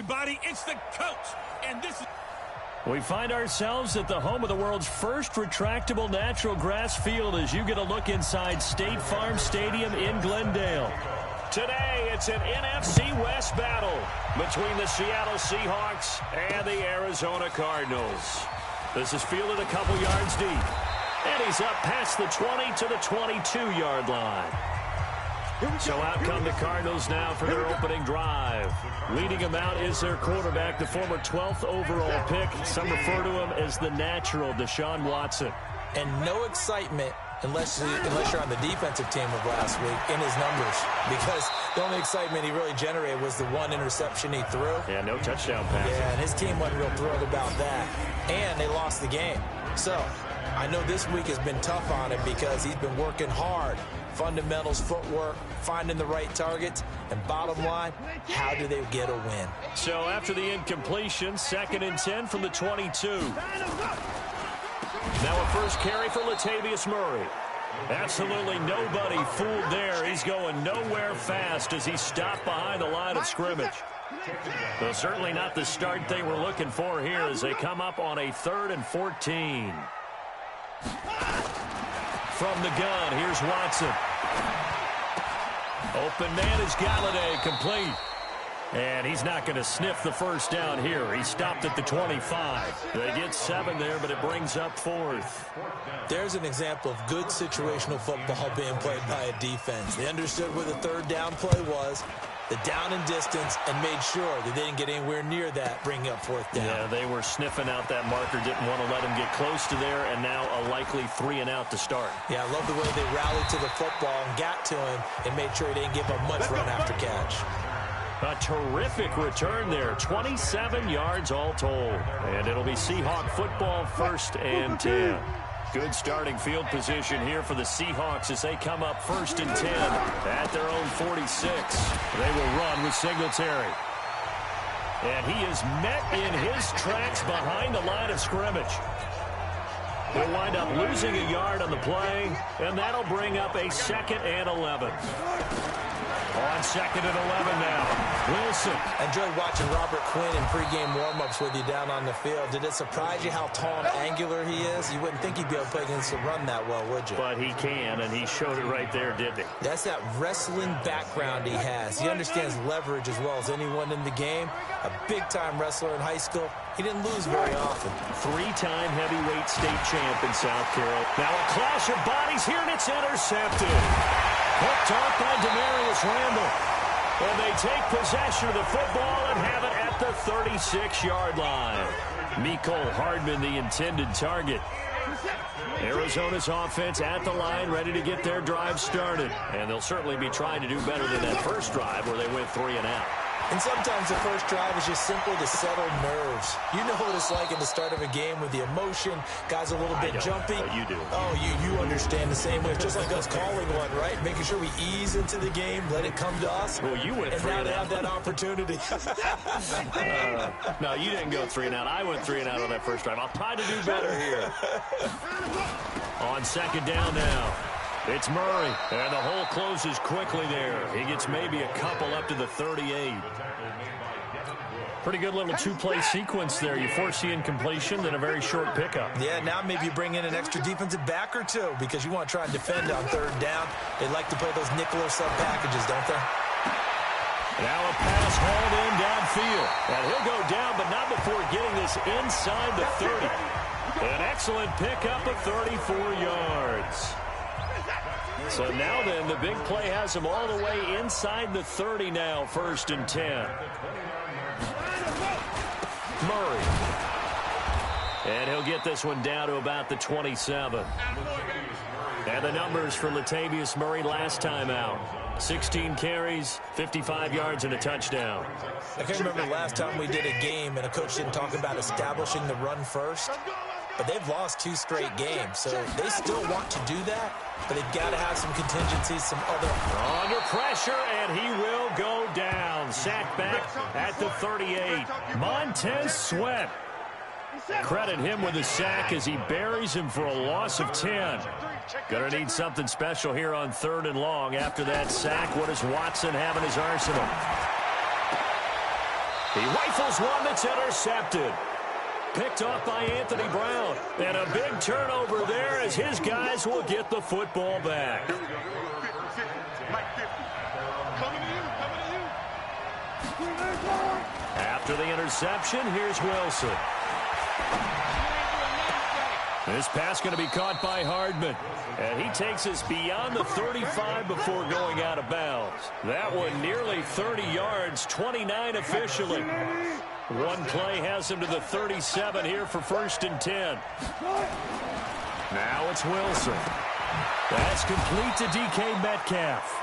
everybody. It's the coach. And this is... We find ourselves at the home of the world's first retractable natural grass field as you get a look inside State Farm Stadium in Glendale. Today, it's an NFC West battle between the Seattle Seahawks and the Arizona Cardinals. This is fielded a couple yards deep. And he's up past the 20 to the 22-yard line. So out come the Cardinals now for their opening drive. Leading them out is their quarterback, the former 12th overall pick. Some refer to him as the natural, Deshaun Watson. And no excitement unless you're on the defensive team of last week in his numbers. Because the only excitement he really generated was the one interception he threw. Yeah, no touchdown pass. Yeah, and his team wasn't real thrilled about that. And they lost the game. So I know this week has been tough on him because he's been working hard. Fundamentals, footwork, finding the right targets, and bottom line, how do they get a win? So after the incompletion, 2nd and 10 from the 22. Now a first carry for Latavius Murray. Absolutely nobody fooled there. He's going nowhere fast as he's stopped behind the line of scrimmage. Though certainly not the start they were looking for here as they come up on a 3rd and 14. From the gun, here's Watson. Open man is Galladay, complete. And he's not going to sniff the first down here. He stopped at the 25. They get 7 there, but it brings up 4th. There's an example of good situational football being played by a defense. They understood where the 3rd down play was, the down and distance, and made sure that they didn't get anywhere near that, bringing up 4th down. Yeah, they were sniffing out that marker, didn't want to let him get close to there, and now a likely 3 and out to start. Yeah, I love the way they rallied to the football and got to him and made sure he didn't give up much run after catch. A terrific return there, 27 yards all told. And it'll be Seahawk football, 1st and 10. Good starting field position here for the Seahawks as they come up 1st and 10 at their own 46. They will run with Singletary. And he is met in his tracks behind the line of scrimmage. He'll wind up losing a yard on the play, and that'll bring up a 2nd and 11. On 2nd and 11 now, Wilson. I enjoyed watching Robert Quinn in pregame warm-ups with you down on the field. Did it surprise you how tall and angular he is? You wouldn't think he'd be able to play against the run that well, would you? But he can, and he showed it right there, didn't he? That's that wrestling background he has. He understands leverage as well as anyone in the game. A big-time wrestler in high school. He didn't lose very often. 3-time heavyweight state champ in South Carolina. Now a clash of bodies here, and it's intercepted. Hooked off by Demarius Randall. And they take possession of the football and have it at the 36-yard line. Mecole Hardman, the intended target. Arizona's offense at the line, ready to get their drive started. And they'll certainly be trying to do better than that first drive where they went 3 and out. And sometimes the first drive is just simply to settle nerves. You know what it's like at the start of a game with the emotion. Guys a little bit jumpy. But you do. Oh, you understand the same way. Just like us calling one, right? Making sure we ease into the game, let it come to us. Well, you went 3 and out. And now they have that opportunity. No, you didn't go 3 and out. I went 3 and out on that first drive. I'll try to do better here. On 2nd down now. It's Murray, and the hole closes quickly there. He gets maybe a couple up to the 38. Pretty good little 2-play sequence there. You force the incompletion, then a very short pickup. Yeah, now maybe you bring in an extra defensive back or two because you want to try and defend on 3rd down. They like to play those nickel or sub packages, don't they? Now a pass hauled in downfield. And he'll go down, but not before getting this inside the 30. An excellent pickup of 34 yards. So now then, the big play has him all the way inside the 30 now, 1st and 10. Murray. And he'll get this one down to about the 27. And the numbers for Latavius Murray last time out. 16 carries, 55 yards, and a touchdown. I can't remember the last time we did a game and a coach didn't talk about establishing the run first. But they've lost 2 straight games, so they still want to do that. But they've got to have some contingencies, some other... Under pressure, and he will go down. Sacked back at the 38. Montez Sweat. Credit him with a sack as he buries him for a loss of 10. Gonna need something special here on 3rd and long. After that sack, what does Watson have in his arsenal? He rifles one that's intercepted. Picked off by Anthony Brown. And a big turnover there as his guys will get the football back. After the interception, here's Wilson. This pass going to be caught by Hardman. And he takes us beyond the 35 before going out of bounds. That one nearly 30 yards, 29 officially. One play has him to the 37 here for 1st and 10. Now it's Wilson. That's complete to DK Metcalf.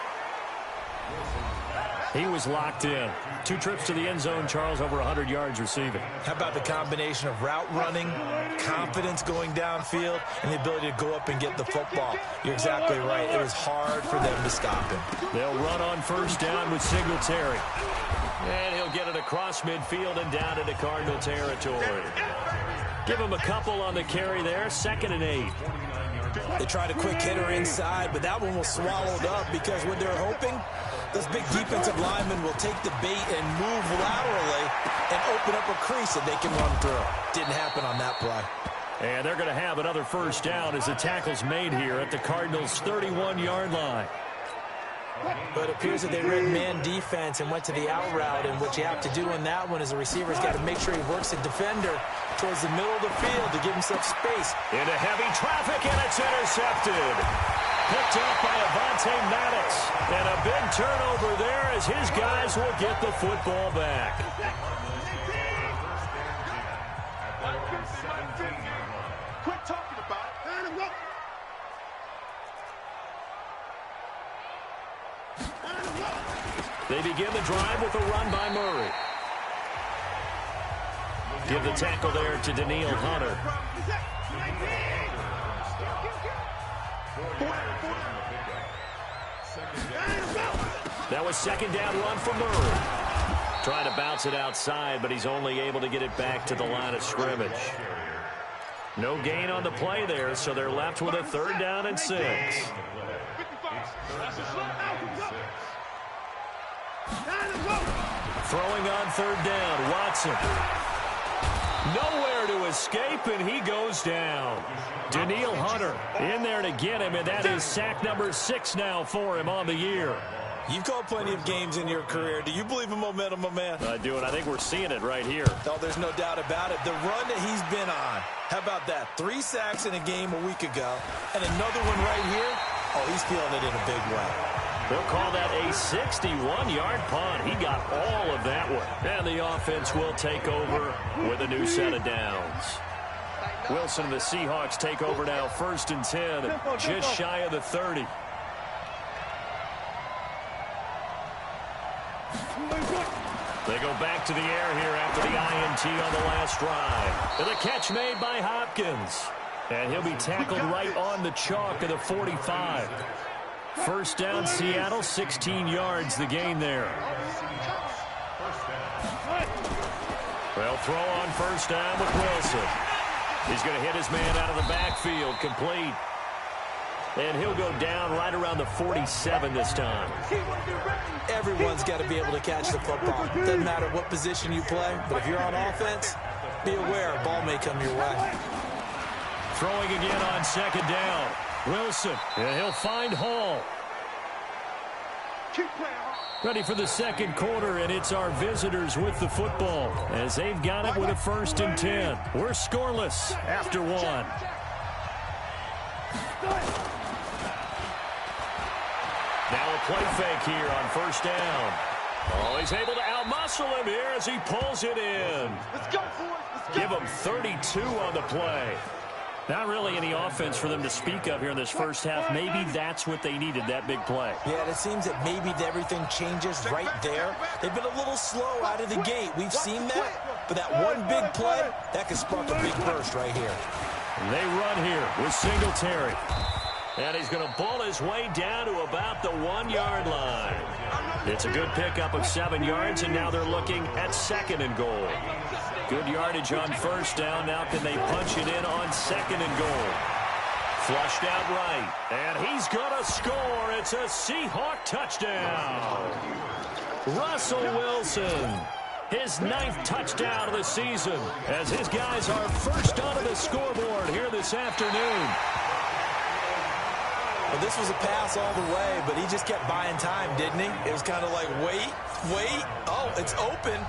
He was locked in. 2 trips to the end zone, Charles, over 100 yards receiving. How about the combination of route running, confidence going downfield, and the ability to go up and get the football? You're exactly right. It was hard for them to stop him. They'll run on 1st down with Singletary. And he'll get it across midfield and down into Cardinal territory. Give him a couple on the carry there. 2nd and 8. They tried a quick hitter inside, but that one was swallowed up because what they're hoping, those big defensive linemen will take the bait and move laterally and open up a crease that they can run through. Didn't happen on that play. And they're going to have another 1st down as the tackle's made here at the Cardinals' 31-yard line. But it appears that they read man defense and went to the out route, and what you have to do in that one is the receiver's got to make sure he works the defender towards the middle of the field to give himself space. Into heavy traffic, and it's intercepted. Picked off by Avonte Maddox. And a big turnover there as his guys will get the football back. Quit talking about it. They begin the drive with a run by Murray. Give the tackle there to Daniil Hunter. That was 2nd down run for Murray. Trying to bounce it outside, but he's only able to get it back to the line of scrimmage. No gain on the play there, so they're left with a 3rd down and 6. Throwing on 3rd down, Watson. Nowhere to escape, and he goes down. Daniil Hunter in there to get him, and that is sack number 6 now for him on the year. You've called plenty of games in your career. Do you believe in momentum, my man? I do, and I think we're seeing it right here. Oh, there's no doubt about it. The run that he's been on. How about that? 3 sacks in a game a week ago, and another one right here. Oh, he's feeling it in a big way. They'll call that a 61-yard punt. He got all of that one. And the offense will take over with a new set of downs. Wilson and the Seahawks take over now, 1st and 10, just shy of the 30. They go back to the air here after the INT on the last drive. And the catch made by Hopkins. And he'll be tackled right on the chalk of the 45. 1st down, Seattle, 16 yards the gain there. They'll throw on 1st down with Wilson. He's going to hit his man out of the backfield, complete. And he'll go down right around the 47 this time. Everyone's got to be able to catch the football. Doesn't matter what position you play, but if you're on offense, be aware a ball may come your way. Throwing again on 2nd down. Wilson, and he'll find Hall. Ready for the 2nd quarter, and it's our visitors with the football as they've got it with a 1st and 10. We're scoreless after 1. Now a play fake here on 1st down. Oh, he's able to outmuscle him here as he pulls it in. Let's go, boys. Let's go. Give him 32 on the play. Not really any offense for them to speak of here in this 1st half. Maybe that's what they needed, that big play. Yeah, it seems that maybe everything changes right there. They've been a little slow out of the gate. We've seen that. But that one big play, that could spark a big burst right here. They run here with Singletary. And he's going to ball his way down to about the 1-yard line. It's a good pickup of 7 yards, and now they're looking at 2nd and goal. Good yardage on 1st down. Now can they punch it in on 2nd and goal? Flushed out right. And he's going to score. It's a Seahawk touchdown. Russell Wilson. his 9th touchdown of the season, as his guys are first onto the scoreboard here this afternoon. Well, this was a pass all the way, but he just kept buying time, didn't he? It was kind of like, wait. Oh, it's open.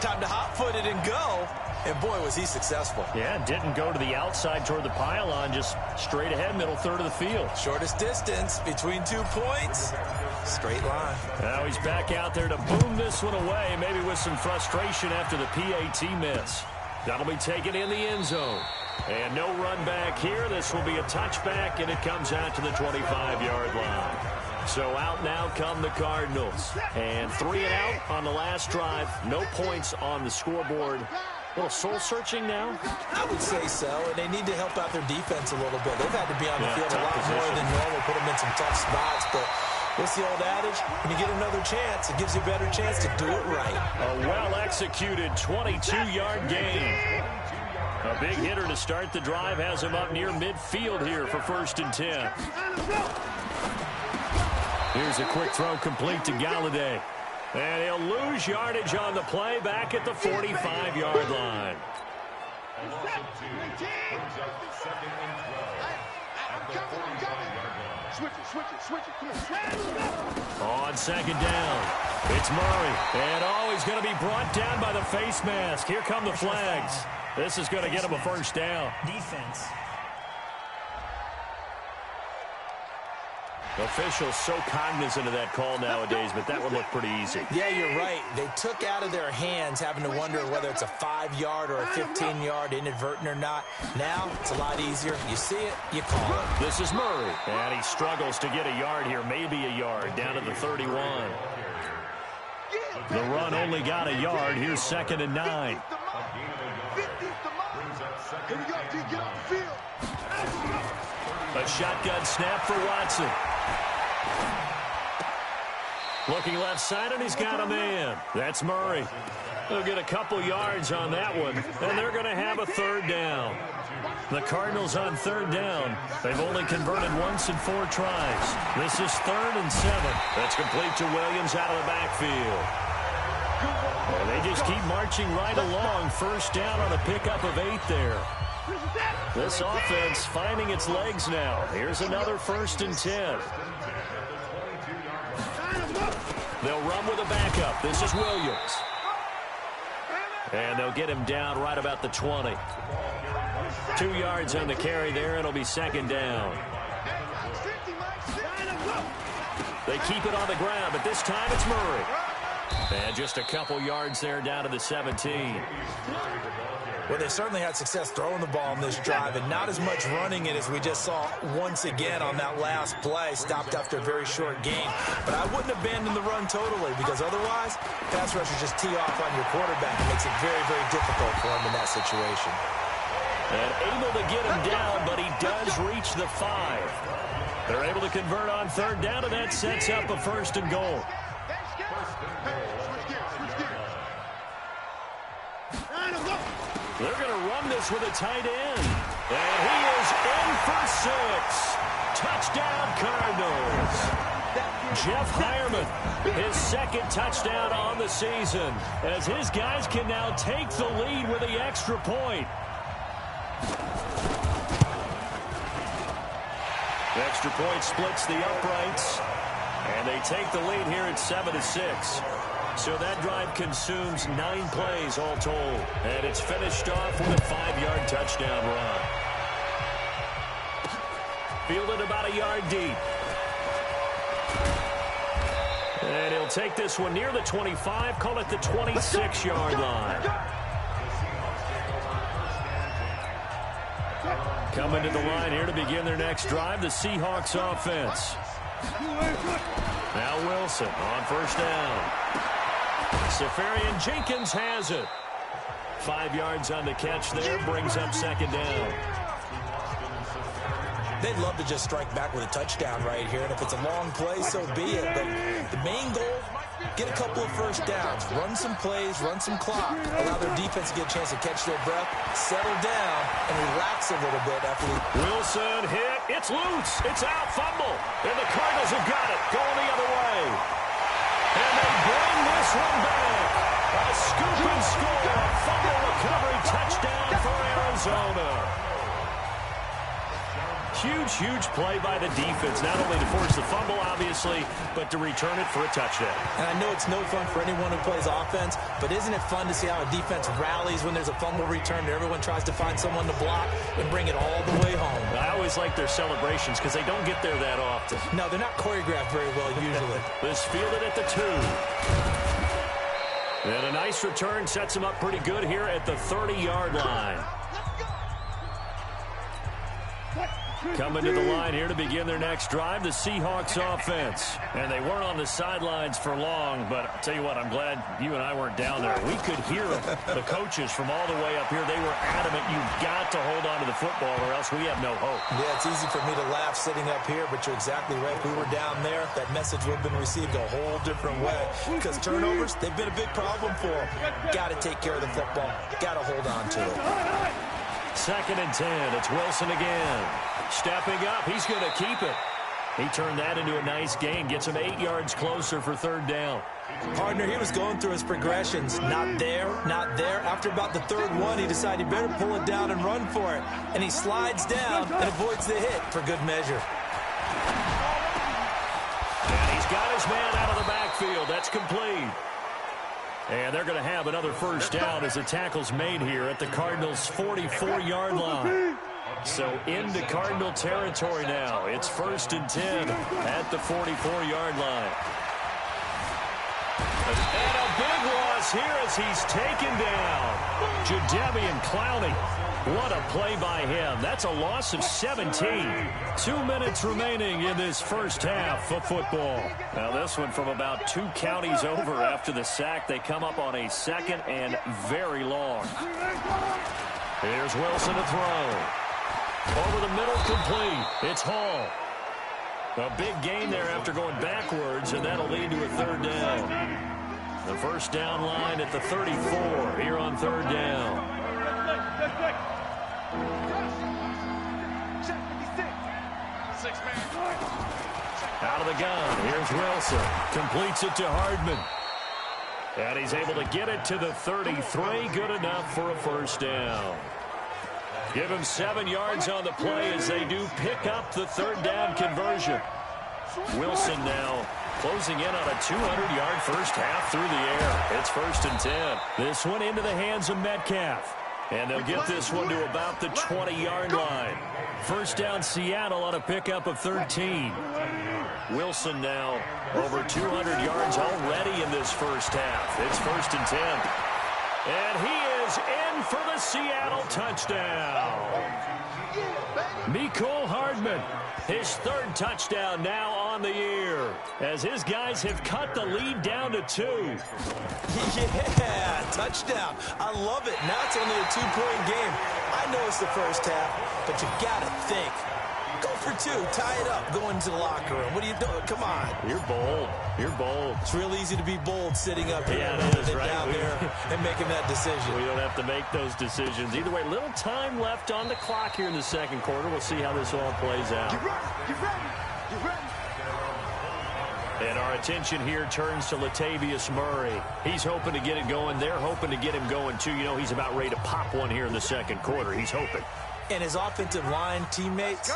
Time to hot-foot it and go. And, boy, was he successful. Yeah, didn't go to the outside toward the pylon, just straight ahead, middle third of the field. Shortest distance between 2 points. Straight line. Now he's back out there to boom this one away, maybe with some frustration after the PAT miss. That'll be taken in the end zone. And no run back here. This will be a touchback, and it comes out to the 25-yard line. So out now come the Cardinals. And 3 and out on the last drive. No points on the scoreboard. A little soul-searching now? I would say so, and they need to help out their defense a little bit. They've had to be on the field a lot more than normal, put them in some tough spots, but what's the old adage? When you get another chance, it gives you a better chance to do it right. A well-executed 22-yard gain. A big hitter to start the drive has him up near midfield here for 1st and 10. Here's a quick throw complete to Galladay. And he'll lose yardage on the play back at the 45-yard line. Switch it. Come on. On 2nd down, it's Murray. And, he's going to be brought down by the face mask. Here come the flags. This is going to get him a 1st down. Defense. Officials so cognizant of that call nowadays, but that would look pretty easy. Yeah, you're right. They took out of their hands having to wonder whether it's a 5-yard or a 15-yard inadvertent or not. Now, it's a lot easier. You see it, you call it. This is Murray, and he struggles to get a yard here, maybe a yard, down to the 31. The run only got a yard. Here's 2nd and 9. A shotgun snap for Watson. Looking left side, and he's got a man. That's Murray. They'll get a couple yards on that one, and they're going to have a 3rd down. The Cardinals on 3rd down. They've only converted once in 4 tries. This is 3rd and 7. That's complete to Williams out of the backfield. And they just keep marching right along. 1st down on a pickup of 8 there. This offense finding its legs now. Here's another 1st and 10. They'll run with a backup. This is Williams. And they'll get him down right about the 20. 2 yards on the carry there. It'll be 2nd down. They keep it on the ground, but this time it's Murray. And just a couple yards there down to the 17. Well, they certainly had success throwing the ball in this drive, and not as much running it as we just saw once again on that last play. Stopped after a very short gain. But I wouldn't abandon the run totally, because otherwise, pass rushers just tee off on your quarterback. It makes it very, very difficult for him in that situation. And able to get him down, but he does reach the 5. They're able to convert on 3rd down, and that sets up a 1st and goal. They're going to run this with a tight end. And he is in for 6. Touchdown, Cardinals. Jeff Hireman, his 2nd touchdown on the season, as his guys can now take the lead with the extra point. The extra point splits the uprights, and they take the lead here at 7-6. So that drive consumes 9 plays all told. And it's finished off with a 5-yard touchdown run. Fielded about a yard deep. And he'll take this one near the 25, call it the 26-yard line. Coming to the line here to begin their next drive, the Seahawks offense. Now Wilson on 1st down. Safarian Jenkins has it. 5 yards on the catch there, brings up 2nd down. They'd love to just strike back with a touchdown right here, and if it's a long play, so be it. But the main goal, get a couple of 1st downs, run some plays, run some clock, allow their defense to get a chance to catch their breath, settle down, and relax a little bit after Wilson hit. It's loose. It's out. Fumble. And the Cardinals have got it. Going the other way. And they bring bring this one back. A scoop and score. A fumble recovery touchdown for Arizona. Huge play by the defense, not only to force the fumble, obviously, but to return it for a touchdown. And I know it's no fun for anyone who plays offense, but isn't it fun to see how a defense rallies when there's a fumble return and everyone tries to find someone to block and bring it all the way home? I always like their celebrations because they don't get there that often. No, they're not choreographed very well usually. This fielded at the 2. And a nice return sets them up pretty good here at the 30-yard line. Coming to the line here to begin their next drive, the Seahawks offense. And they weren't on the sidelines for long, but I'll tell you what, I'm glad you and I weren't down there. We could hear the coaches from all the way up here. They were adamant, you've got to hold on to the football or else we have no hope. Yeah, it's easy for me to laugh sitting up here, but you're exactly right. If we were down there, that message would have been received a whole different way. Because turnovers, they've been a big problem for them. Got to take care of the football. Got to hold on to it. 2nd and 10. It's Wilson again. Stepping up. He's going to keep it. He turned that into a nice gain. Gets him 8 yards closer for 3rd down. Partner, he was going through his progressions. Not there, not there. After about the 3rd one, he decided he better pull it down and run for it. And he slides down and avoids the hit for good measure. And he's got his man out of the backfield. That's complete. And they're going to have another 1st down as the tackle's made here at the Cardinals' 44-yard line. So into Cardinal territory now. It's 1st and 10 at the 44-yard line. And a big loss here as he's taken down. Jadeveon Clowney. What a play by him. That's a loss of 17. 2 minutes remaining in this first half of football. Now this one from about 2 counties over after the sack. They come up on a 2nd and very long. Here's Wilson to throw. Over the middle, complete. It's Hall. A big gain there after going backwards, and that'll lead to a 3rd down. The 1st down line at the 34 here on 3rd down. Out of the gun. Here's Wilson. Completes it to Hardman. And he's able to get it to the 33. Good enough for a 1st down. Give him 7 yards on the play as they do pick up the 3rd down conversion. Wilson now closing in on a 200-yard first half through the air. It's 1st and 10. This one into the hands of Metcalf. And they'll get this one to about the 20-yard line. 1st down Seattle on a pickup of 13. Wilson now over 200 yards already in this first half. It's 1st and 10. And he is in for the Seattle touchdown. Mecole Hardman, his 3rd touchdown now on the year, as his guys have cut the lead down to 2. Yeah, touchdown. I love it. Now it's only a 2-point game. I know it's the first half, but you got to think. Go for 2. Tie it up. Go into the locker room. What are you doing? Come on. You're bold. You're bold. It's real easy to be bold sitting up here it is, right? down there and making that decision. We don't have to make those decisions. Either way, little time left on the clock here in the 2nd quarter. We'll see how this all plays out. Get ready. Get ready. Get ready. And our attention here turns to Latavius Murray. He's hoping to get it going. They're hoping to get him going, too. You know, he's about ready to pop one here in the 2nd quarter. He's hoping. And his offensive line teammates,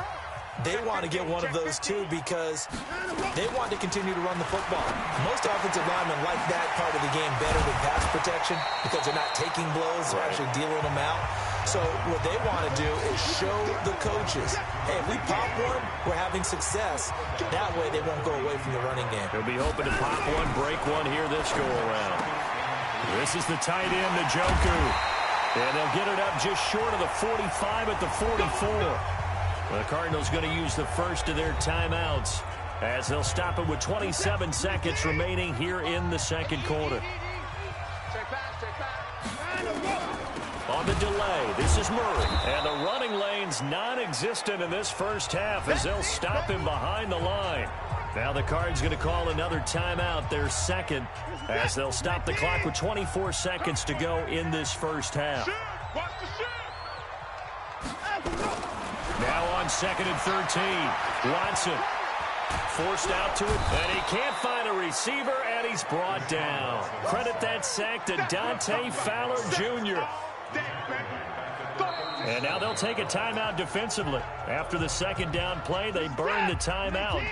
they want to get one of those, too, because they want to continue to run the football. Most offensive linemen like that part of the game better than pass protection because they're not taking blows. They're actually dealing them out. So what they want to do is show the coaches, hey, if we pop one, we're having success. That way they won't go away from the running game. They'll be hoping to pop one, break one here this go-around. This is the tight end, Njoku. And they'll get it up just short of the 45 at the 44. The Cardinals going to use the first of their timeouts as they'll stop it with 27 seconds remaining here in the 2nd quarter. On the delay, this is Murray. And the running lane's non-existent in this first half as they'll stop him behind the line. Now the Cards going to call another timeout, their 2nd, as they'll stop the clock with 24 seconds to go in this first half. Now on 2nd and 13, Watson forced out to it, and he can't find a receiver, And he's brought down. Credit that sack to Dante Fowler Jr. And now they'll take a timeout defensively. After the second down play, they burn the timeout,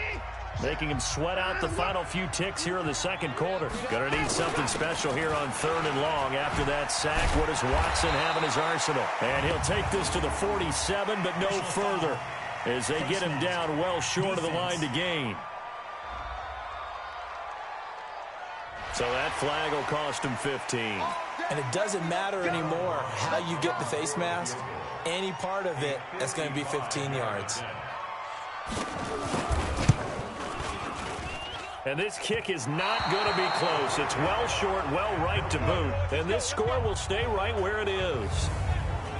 making him sweat out the final few ticks here in the second quarter. Going to need something special here on 3rd and long. After that sack, what does Watson have in his arsenal? And he'll take this to the 47, but no further, as they get him down well short of the line to gain. So that flag will cost him 15. And it doesn't matter anymore how you get the face mask. Any part of it, that's going to be 15 yards. And this kick is not going to be close. It's well short, well right to boot. And this score will stay right where it is.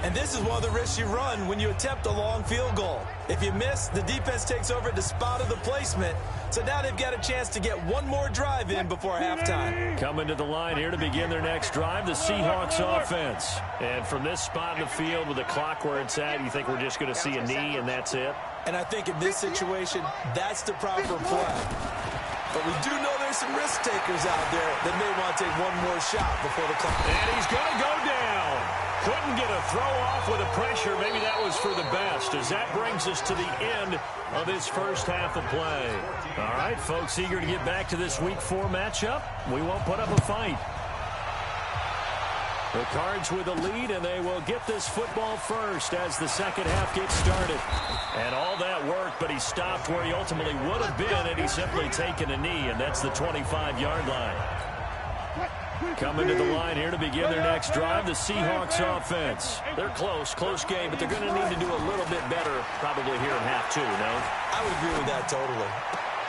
And this is one of the risks you run when you attempt a long field goal. If you miss, the defense takes over at the spot of the placement. So now they've got a chance to get one more drive in before halftime. Coming to the line here to begin their next drive, the Seahawks offense. And from this spot in the field with the clock where it's at, you think we're just going to see a knee and that's it? And I think in this situation, that's the proper play. But we do know there's some risk takers out there that may want to take one more shot before the clock. And he's going to go down. Couldn't get a throw off with the pressure. Maybe that was for the best, as that brings us to the end of this first half of play. All right, folks, eager to get back to this Week 4 matchup. We won't put up a fight. The Cards with a lead, and they will get this football first as the second half gets started. And all that worked, but he stopped where he ultimately would have been, and he's simply taken a knee, and that's the 25-yard line. Coming to the line here to begin their next drive, the Seahawks offense. They're close game, but they're going to need to do a little bit better probably here in half two, no? I would agree with that totally.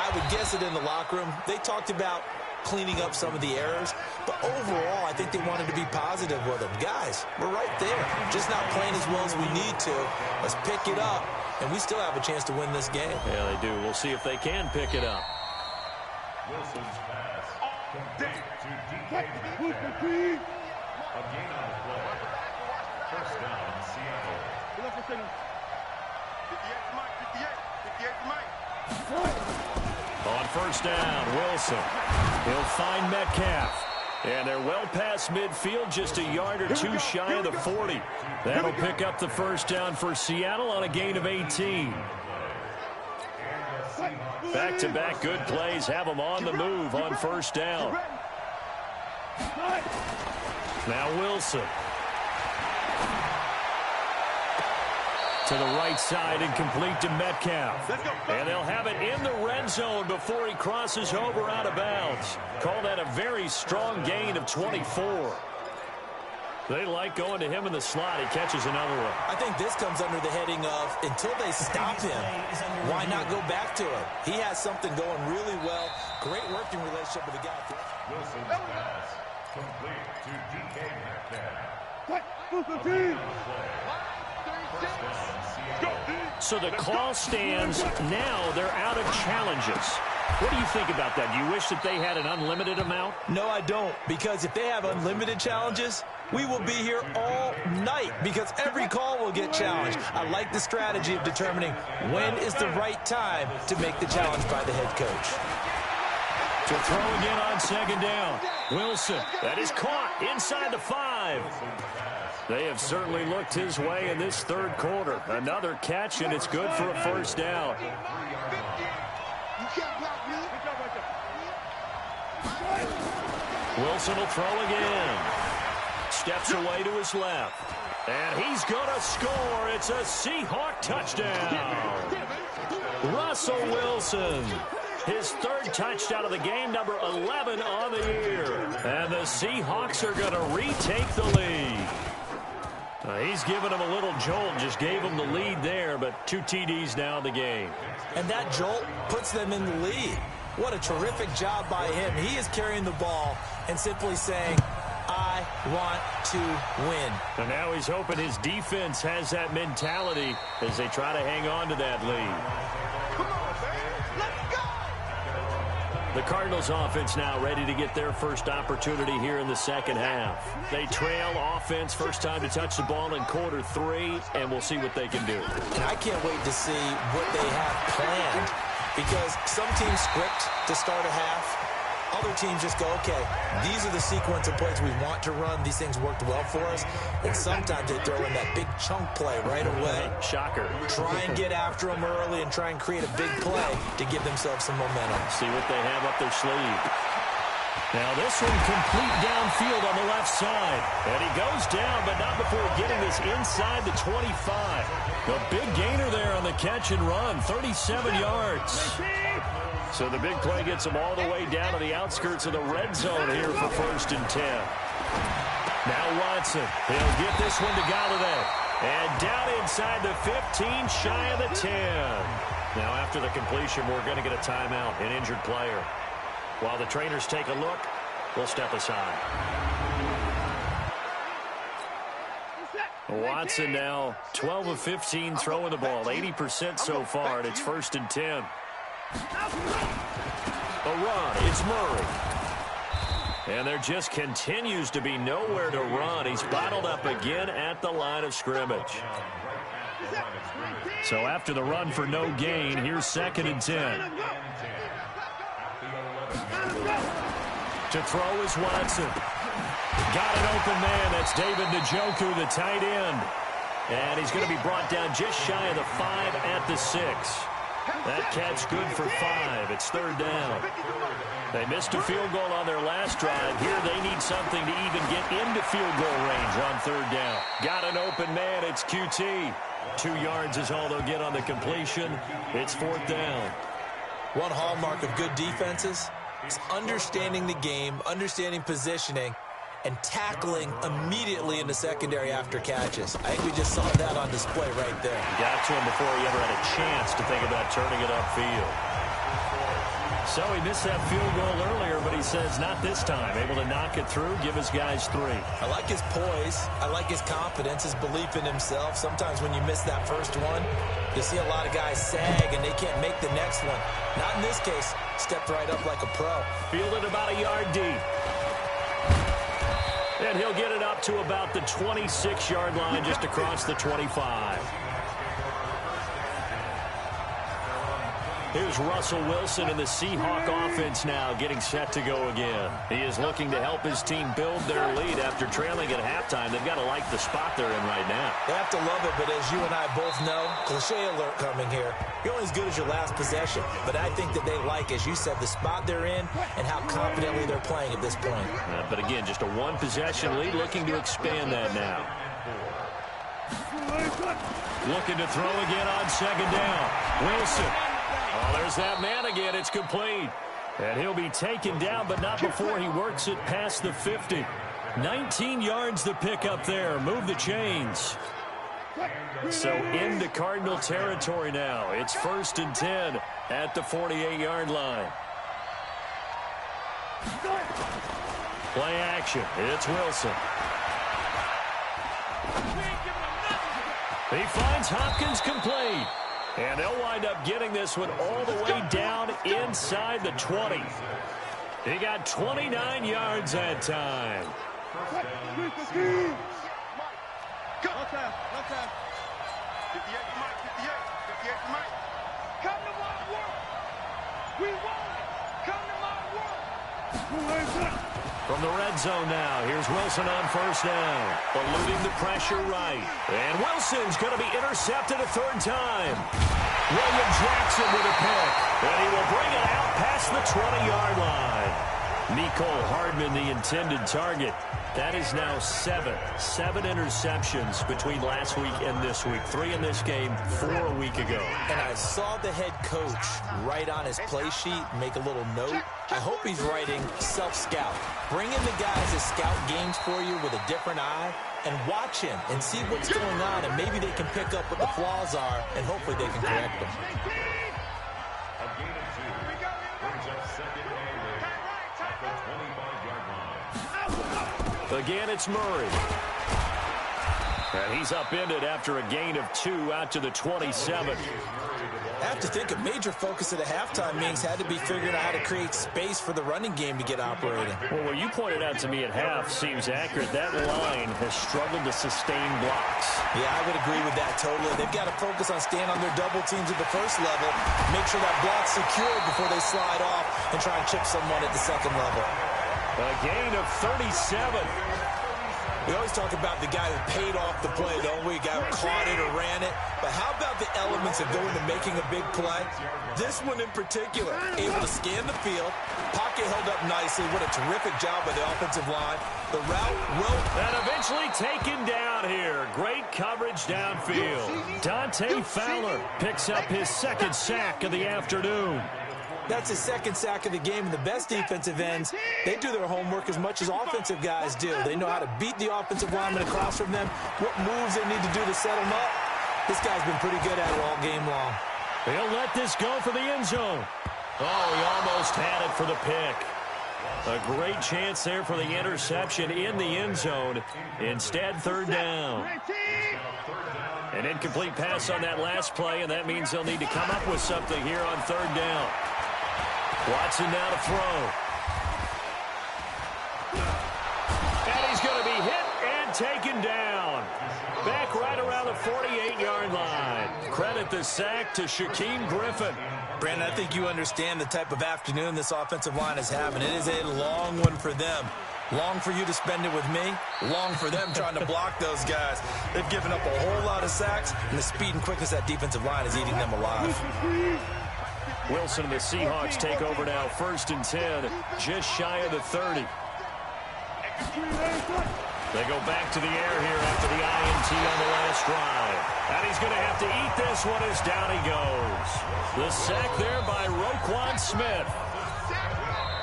I would guess it in the locker room. They talked about cleaning up some of the errors, but overall, I think they wanted to be positive with them. Guys, we're right there. Just not playing as well as we need to. Let's pick it up, and we still have a chance to win this game. Yeah, they do. We'll see if they can pick it up. Wilson's pass complete to DK Metcalf. A gain on the play. First down, Seattle. 58 Mike. On first down, Wilson. He'll find Metcalf. And they're well past midfield, just a yard or two shy of the 40. That'll pick up the first down for Seattle on a gain of 18. Back-to-back good plays have them on the move on first down. Now Wilson. To the right side and complete to Metcalf. And they'll have it in the red zone before he crosses over out of bounds. Call that a very strong gain of 24. They like going to him in the slot. He catches another one. I think this comes under the heading of until they stop him, why not go back to him? He has something going really well. Great working relationship with the guy. Wilson's pass complete to DK Metcalf. So the call stands. Now they're out of challenges. What do you think about that? Do you wish that they had an unlimited amount? No, I don't, because if they have unlimited challenges, we will be here all night because every call will get challenged. I like the strategy of determining when is the right time to make the challenge by the head coach. To throw again on second down. Wilson, that is caught inside the 5. They have certainly looked his way in this third quarter. Another catch, and it's good for a first down. Wilson will throw again. Steps away to his left. And he's going to score. It's a Seahawk touchdown. Russell Wilson. His third touchdown of the game, number 11 on the year. And the Seahawks are going to retake the lead. He's given him a little jolt, just gave him the lead there, but 2 TDs now in the game. And that jolt puts them in the lead. What a terrific job by him. He is carrying the ball and simply saying, I want to win. And now he's hoping his defense has that mentality as they try to hang on to that lead. The Cardinals offense now ready to get their first opportunity here in the second half. They trail offense, first time to touch the ball in quarter 3, and we'll see what they can do. And I can't wait to see what they have planned, because some teams script to start a half, Other teams just go, okay, these are the sequence of plays we want to run. These things worked well for us. And sometimes they throw in that big chunk play right away. Shocker. Try and get after them early and try and create a big play to give themselves some momentum. See what they have up their sleeve. Now this one complete downfield on the left side. And he goes down, but not before getting this inside the 25. A big gainer there on the catch and run, 37 yards. So the big play gets him all the way down to the outskirts of the red zone here for 1st and 10. Now Watson. He'll get this one to Galladay. And down inside the 15, shy of the 10. Now after the completion, we're going to get a timeout, an injured player. While the trainers take a look, we'll step aside. Watson now 12 of 15 throwing the ball, 80% so far, and it's 1st and 10. A run, it's Murray. And there just continues to be nowhere to run. He's bottled up again at the line of scrimmage. So after the run for no gain, here's 2nd and 10. To throw is Watson. Got an open man. That's David Njoku, the tight end. And he's going to be brought down just shy of the 5 at the 6. That catch good for 5. It's 3rd down. They missed a field goal on their last drive. Here they need something to even get into field goal range on 3rd down. Got an open man. It's QT. 2 yards is all they'll get on the completion. It's 4th down. One hallmark of good defenses is understanding the game, understanding positioning, and tackling immediately in the secondary after catches. I think we just saw that on display right there. Got to him before he ever had a chance to think about turning it upfield. So he missed that field goal earlier, but he says not this time. Able to knock it through, give his guys 3. I like his poise. I like his confidence, his belief in himself. Sometimes when you miss that first one, you see a lot of guys sag and they can't make the next one. Not in this case. Stepped right up like a pro. Fielded about a yard deep. And he'll get it up to about the 26-yard line, just across the 25. Here's Russell Wilson in the Seahawk offense now, getting set to go again. He is looking to help his team build their lead after trailing at halftime. They've got to like the spot they're in right now. They have to love it, but as you and I both know, cliche alert coming here. You're only as good as your last possession. But I think that they like, as you said, the spot they're in and how confidently they're playing at this point. But again, just a one-possession lead, looking to expand that now. Looking to throw again on 2nd down. Wilson. Oh, there's that man again. It's complete. And he'll be taken down, but not before he works it past the 50. 19 yards the pick up there. Move the chains. So into Cardinal territory now. It's 1st and 10 at the 48-yard line. Play action. It's Wilson. He finds Hopkins complete. And they'll wind up getting this one all the way down inside the 20. He got 29 yards that time. From the red zone now, here's Wilson on 1st down. Eluding the pressure right. And Wilson's going to be intercepted a 3rd time. William Jackson with a pick. And he will bring it out past the 20-yard line. Mecole Hardman, the intended target. That is now 7 interceptions between last week and this week. 3 in this game, 4 a week ago. And I saw the head coach write on his play sheet, make a little note. I hope he's writing self-scout. Bring in the guys that scout games for you with a different eye and watch him and see what's going on, and maybe they can pick up what the flaws are, and hopefully they can correct them. Again, it's Murray. And he's upended after a gain of 2 out to the 27. I have to think a major focus of the halftime meetings had to be figuring out how to create space for the running game to get operating. Well, what you pointed out to me at half seems accurate. That line has struggled to sustain blocks. Yeah, I would agree with that totally. They've got to focus on staying on their double teams at the first level, make sure that block's secured before they slide off and try and chip someone at the second level. A gain of 37. We always talk about the guy who paid off the play, don't we? The guy who caught it or ran it. But how about the elements that go into making a big play? This one in particular, able to scan the field. Pocket held up nicely. What a terrific job by the offensive line. The route will... And eventually taken down here. Great coverage downfield. Dante Fowler picks up his second sack of the afternoon. That's his second sack of the game, and the best defensive ends, they do their homework as much as offensive guys do. They know how to beat the offensive lineman across from them, what moves they need to do to set them up. This guy's been pretty good at it all game long. He'll let this go for the end zone. Oh, he almost had it for the pick. A great chance there for the interception in the end zone. Instead, third down. An incomplete pass on that last play, and that means they'll need to come up with something here on third down. Watson now to throw. And he's going to be hit and taken down. Back right around the 48-yard line. Credit the sack to Shaquem Griffin. Brandon, I think you understand the type of afternoon this offensive line is having. It is a long one for them. Long for you to spend it with me. Long for them trying to block those guys. They've given up a whole lot of sacks, and the speed and quickness of that defensive line is eating them alive. Wilson and the Seahawks take over now, 1st and 10, just shy of the 30. They go back to the air here after the INT on the last drive. And he's going to have to eat this one as down he goes. The sack there by Roquan Smith.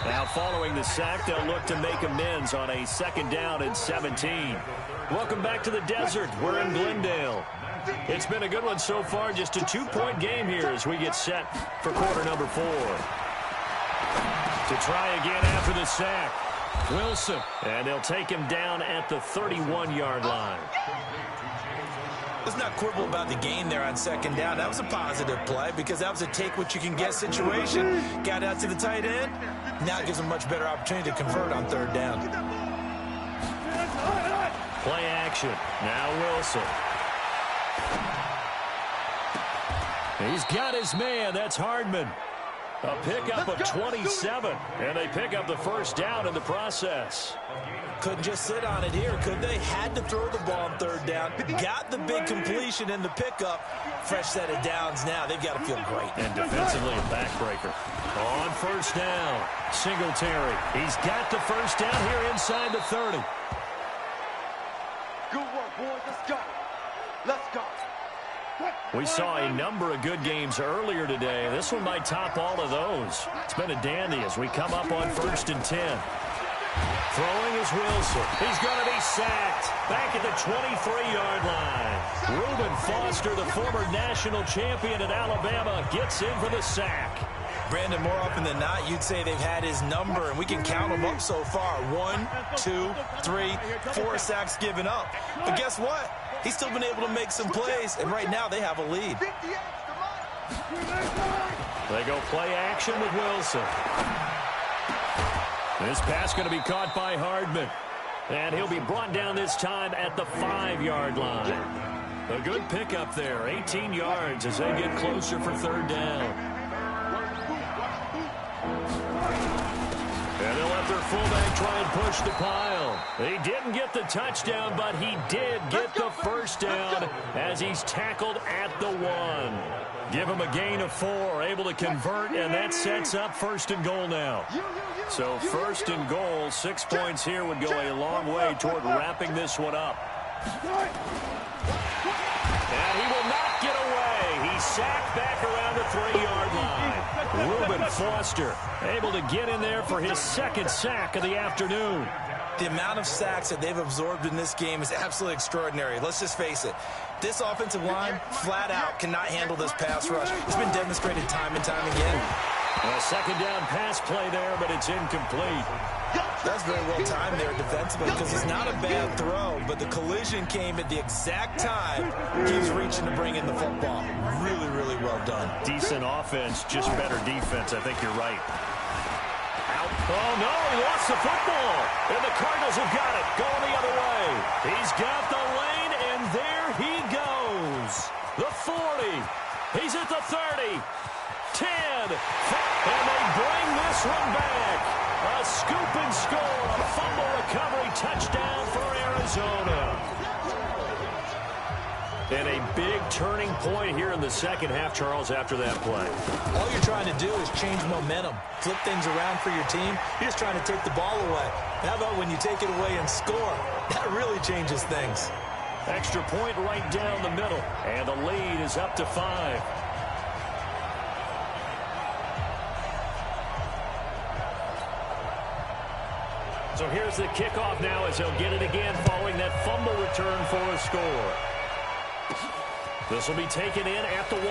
Now following the sack, they'll look to make amends on a 2nd down and 17. Welcome back to the desert. We're in Glendale. It's been a good one so far. Just a 2-point game here as we get set for quarter number 4. To try again after the sack. Wilson. And they'll take him down at the 31-yard line. Let's not quibble about the gain there on 2nd down. That was a positive play because that was a take-what-you-can-get situation. Got out to the tight end. Now it gives them a much better opportunity to convert on 3rd down. Play action. Now Wilson. He's got his man. That's Hardman. A pickup of 27. And they pick up the 1st down in the process. Couldn't just sit on it here, could they? Had to throw the ball on 3rd down. Got the big completion in the pickup. Fresh set of downs now. They've got to feel great. And defensively a backbreaker. On 1st down, Singletary. He's got the 1st down here inside the 30. Good work, boys. Let's go. Let's go. We saw a number of good games earlier today. This one might top all of those. It's been a dandy as we come up on 1st and 10. Throwing is Wilson. He's going to be sacked. Back at the 23-yard line. Reuben Foster, the former national champion at Alabama, gets in for the sack. Brandon, more often than not, you'd say they've had his number, and we can count them up so far. 1, 2, 3, 4 sacks given up. But guess what? He's still been able to make some plays, and right now they have a lead. They go play action with Wilson. This pass going to be caught by Hardman. And he'll be brought down this time at the 5-yard line. A good pickup there, 18 yards as they get closer for 3rd down. And they'll let their fullback try and push the pile. He didn't get the touchdown, but he did get the 1st down as he's tackled at the 1. Give him a gain of 4, able to convert, and that sets up 1st and goal now. So 1st and goal, 6 points here would go a long way toward wrapping this one up. And he will not get away. He's sacked back around the 3-yard line. Reuben Foster able to get in there for his 2nd sack of the afternoon. The amount of sacks that they've absorbed in this game is absolutely extraordinary. Let's just face it. This offensive line, flat out, cannot handle this pass rush. It's been demonstrated time and time again. A 2nd down pass play there, but it's incomplete. That's very well timed there defensively because it's not a bad throw, but the collision came at the exact time he was reaching to bring in the football. Really, really well done. Decent offense, just better defense. I think you're right. Out. Oh, no, he lost the football. And the Cardinals have got it, going the other way. He's got the lane, and there he goes. The 40. He's at the 30. 10. And they bring this one back. A scoop and score. A fumble recovery touchdown for Arizona. And a big turning point here in the second half, Charles, after that play. All you're trying to do is change momentum, flip things around for your team. You're just trying to take the ball away. How about when you take it away and score? That really changes things. Extra point right down the middle. And the lead is up to 5. So here's the kickoff now as he'll get it again following that fumble return for a score. This will be taken in at the 1.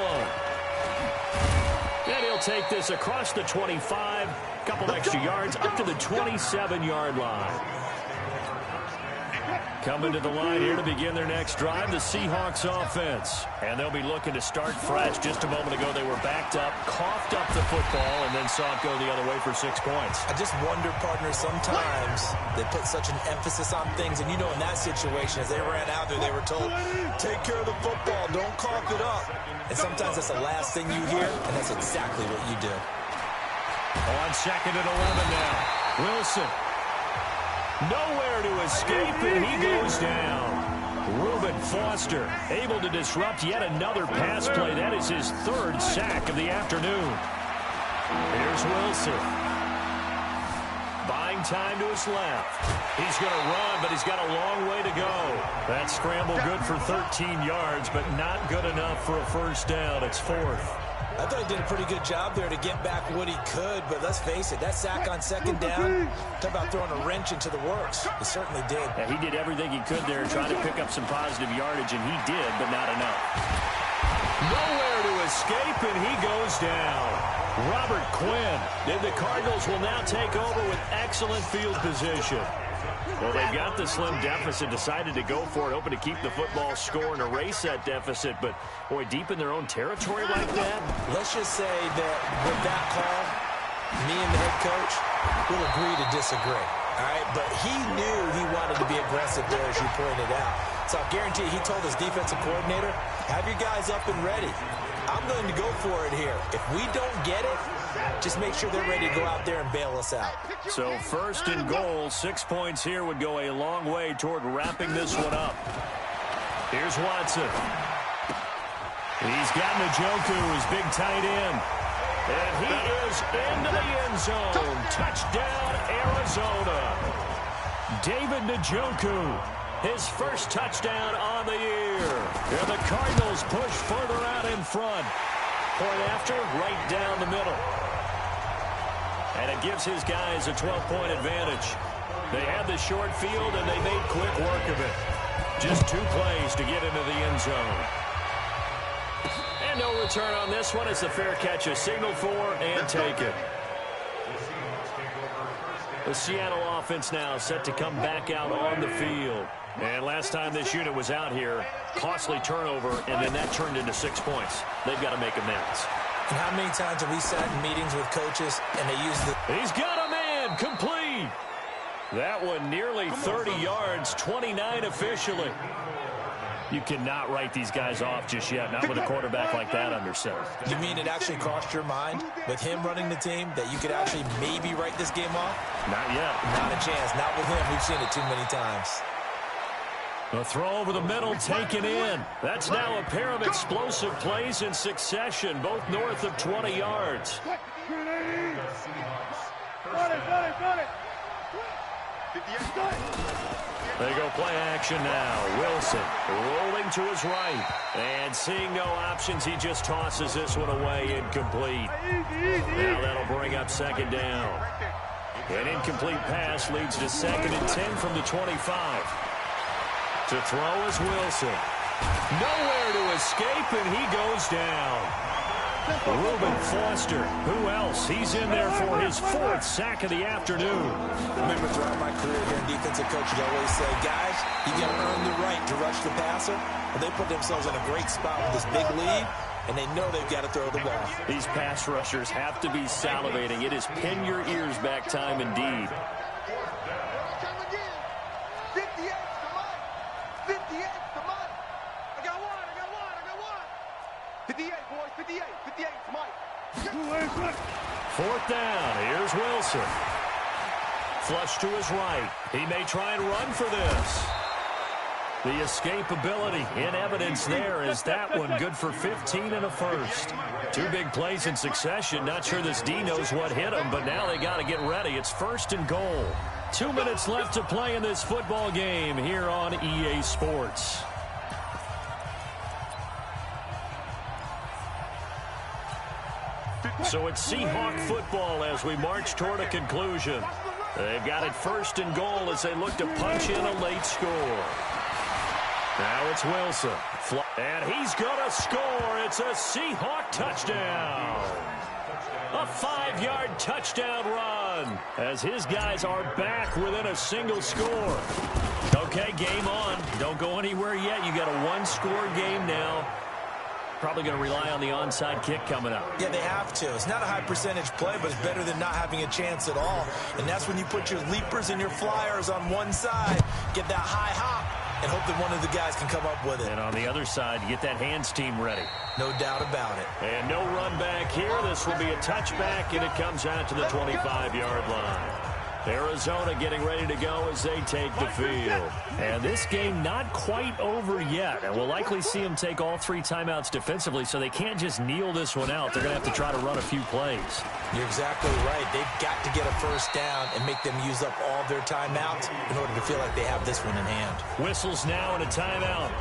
And he'll take this across the 25. A couple extra yards up to the 27-yard line. Coming to the line here to begin their next drive, the Seahawks offense. And they'll be looking to start fresh. Just a moment ago, they were backed up, coughed up the football, and then saw it go the other way for 6 points. I just wonder, partner, sometimes they put such an emphasis on things. And, you know, in that situation, as they ran out there, they were told, take care of the football, don't cough it up. And sometimes that's the last thing you hear, and that's exactly what you do. On 2nd and 11 now. Wilson. Nowhere to escape, and he goes down. Reuben Foster able to disrupt yet another pass play. That is his 3rd sack of the afternoon. Here's Wilson. Buying time to his left. He's going to run, but he's got a long way to go. That scramble good for 13 yards, but not good enough for a first down. It's 4th. I thought he did a pretty good job there to get back what he could, but let's face it, that sack on 2nd down, talk about throwing a wrench into the works. He certainly did. Yeah, he did everything he could there, trying to pick up some positive yardage, and he did, but not enough. Nowhere to escape, and he goes down. Robert Quinn. And the Cardinals will now take over with excellent field position. Well, they've got the slim deficit, decided to go for it, hoping to keep the football score and erase that deficit. But, boy, deep in their own territory like that. Let's just say that with that call, me and the head coach will agree to disagree. All right, but he knew he wanted to be aggressive there, as you pointed out. So I guarantee he told his defensive coordinator, have your guys up and ready. I'm going to go for it here. If we don't get it, just make sure they're ready to go out there and bail us out. So 1st and goal, 6 points here would go a long way toward wrapping this one up. Here's Watson. He's got Njoku, his big tight end. And he is into the end zone. Touchdown, Arizona. David Njoku, his first touchdown on the year. And the Cardinals push further out in front. Point after, right down the middle. And it gives his guys a 12-point advantage. They had the short field, and they made quick work of it. Just 2 plays to get into the end zone. And no return on this one. It's a fair catch, a signal for, and take it. The Seattle offense now set to come back out on the field. And last time this unit was out here, costly turnover, and then that turned into 6 points. They've got to make amends. And how many times have we sat in meetings with coaches and they use the... He's got a man, complete. That one nearly 30 yards, 29 officially. You cannot write these guys off just yet, not with a quarterback like that under center. You mean it actually crossed your mind with him running the team that you could actually maybe write this game off? Not yet. Not a chance. Not with him. We've seen it too many times. A throw over the middle taken in. That's now a pair of explosive plays in succession, both north of 20 yards. They go play action now. Wilson rolling to his right. And seeing no options, he just tosses this one away, incomplete. Now that'll bring up 2nd down. An incomplete pass leads to 2nd and 10 from the 25. To throw is Wilson. Nowhere to escape, and he goes down. Reuben Foster, who else? He's in there for his 4th sack of the afternoon. Remember, throughout my career here in defensive coaches, I always say, guys, you got to earn the right to rush the passer. And they put themselves in a great spot with this big lead. and they know they've got to throw the ball. These pass rushers have to be salivating. It is pin your ears back time indeed. 4th down. Here's Wilson. Flush to his right. He may try and run for this. The escapability in evidence there is that one good for 15 and a first. 2 big plays in succession. Not sure this D knows what hit him, but now they got to get ready. It's 1st and goal. 2 minutes left to play in this football game here on EA Sports. So it's Seahawk football as we march toward a conclusion. They've got it 1st and goal as they look to punch in a late score. Now it's Wilson. And he's going to score. It's a Seahawk touchdown. A 5-yard touchdown run as his guys are back within a single score. Okay, game on. Don't go anywhere yet. You got a 1-score game now. Probably going to rely on the onside kick coming up. Yeah, they have to. It's not a high percentage play, but it's better than not having a chance at all. And that's when you put your leapers and your flyers on one side, get that high hop, and hope that one of the guys can come up with it. And on the other side, get that hands team ready. No doubt about it. And no run back here. This will be a touchback, and it comes out to the 25-yard line. Arizona getting ready to go as they take the field. And this game not quite over yet. And we'll likely see them take all 3 timeouts defensively, so they can't just kneel this one out. They're going to have to try to run a few plays. You're exactly right. They've got to get a 1st down and make them use up all their timeouts in order to feel like they have this one in hand. Whistles now and a timeout.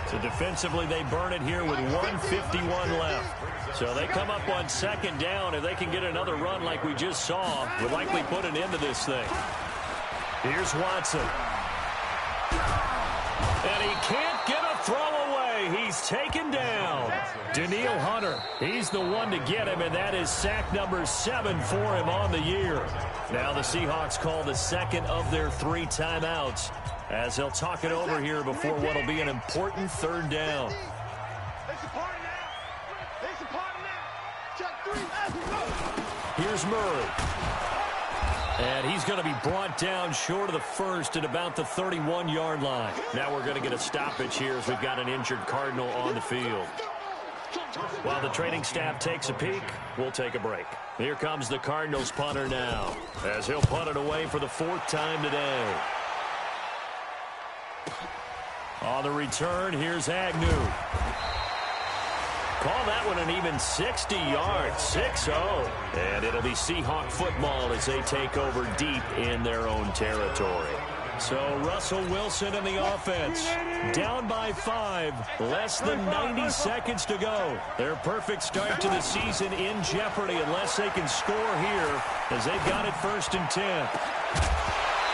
So defensively, they burn it here with 1:51 left. So they come up on 2nd down. If they can get another run like we just saw, we'll likely put an end to this thing. Here's Watson. And he can't get a throw away. He's taken down. Danielle Hunter, he's the one to get him, and that is sack number 7 for him on the year. Now the Seahawks call the 2nd of their 3 timeouts as they'll talk it over here before what will be an important 3rd down. Here's Murray. And he's going to be brought down short of the 1st at about the 31-yard line. Now we're going to get a stoppage here as we've got an injured Cardinal on the field. While the training staff takes a peek, we'll take a break. Here comes the Cardinals punter now as he'll punt it away for the 4th time today. On the return, here's Agnew. Call that one an even 60 yards, 6-0. And it'll be Seahawk football as they take over deep in their own territory. So Russell Wilson and the offense down by 5, less than 90 seconds to go. Their perfect start to the season in jeopardy unless they can score here as they've got it 1st and 10.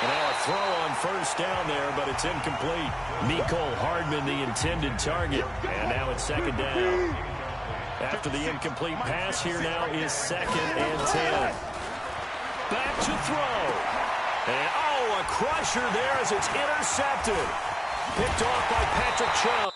And now a throw on 1st down there, but it's incomplete. Mecole Hardman, the intended target. And now it's 2nd down. After the incomplete pass, here now is 2nd and 10. Back to throw. And, oh, a crusher there as it's intercepted. Picked off by Patrick Chung.